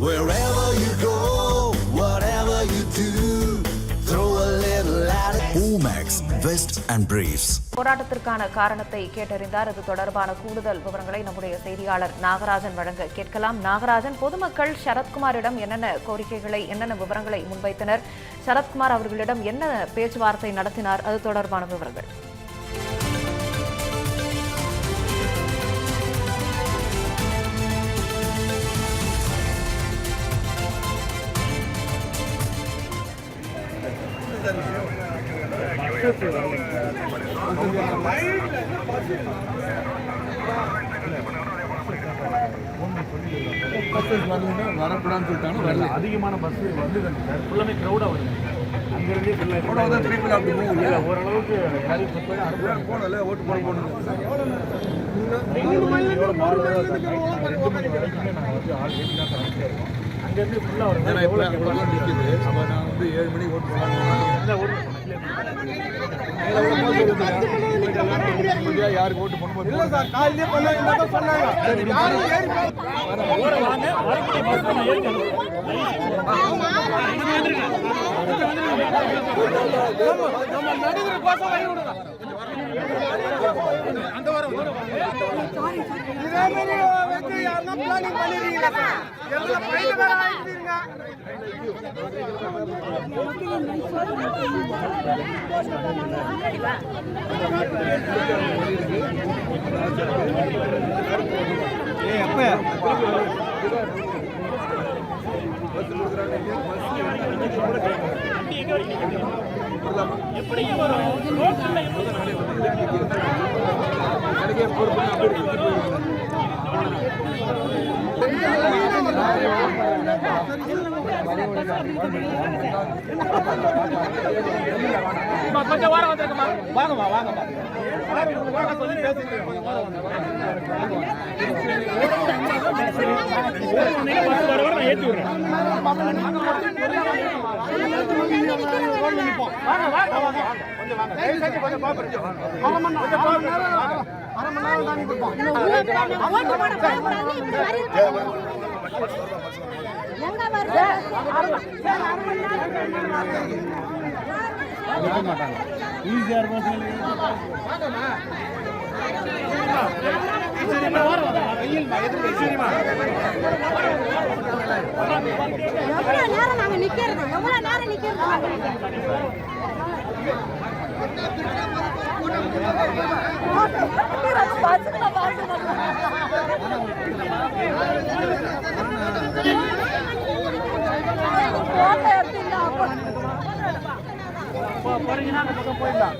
Wherever you go, whatever you do, throw a little at it. Omax, Vest and Briefs. போராட்டத்திற்கான காரணத்தை கேட்டறிந்தார். இது தொடர்பான கூடுதல் விவரங்களை நம்முடைய செய்தியாளர் நாகராஜன் வழங்க கேட்கலாம். நாகராஜன், பொதுமக்கள் சரத்குமாரிடம் என்னென்ன கோரிக்கைகளை, என்னென்ன விவரங்களை முன்வைத்தனர்? சரத்குமார் அவர்களிடம் என்ன பேச்சுவார்த்தை நடத்தினார்? அது தொடர்பான விவரங்கள். வரக்கூடாதுன்னு சொல்லிட்டாங்க. வரல, அதிகமான பஸ் வந்து ஃபுல்லாமே க்ரௌடாக வருது. அங்கேருந்தே ஃபுல்லாக ஓரளவுக்கு போனல ஓட்டு போடணும். நாங்கள் வந்து ஆள் ஏற்றி தான் கரெக்டாக இருக்கோம். அங்கேருந்து ஃபுல்லாக வரும். நிற்கிது. அப்போ நான் வந்து 7 மணிக்கு ஓட்டு போடணும். யாருக்கு ஓட்டு போடணும் கொஞ்சம் வாரம் வந்துருக்குமா? வாங்கம்மா, வாங்கம்மா. ஏற்றி விடுறேன். ஈஸியா இருக்கும். எவ்வளவு நேரம் நாங்க நிக்கிறது? எவ்வளவு நேரம் நிக்கிறது? போறீங்கன்னா அந்த பக்கம் போயிடலாம்.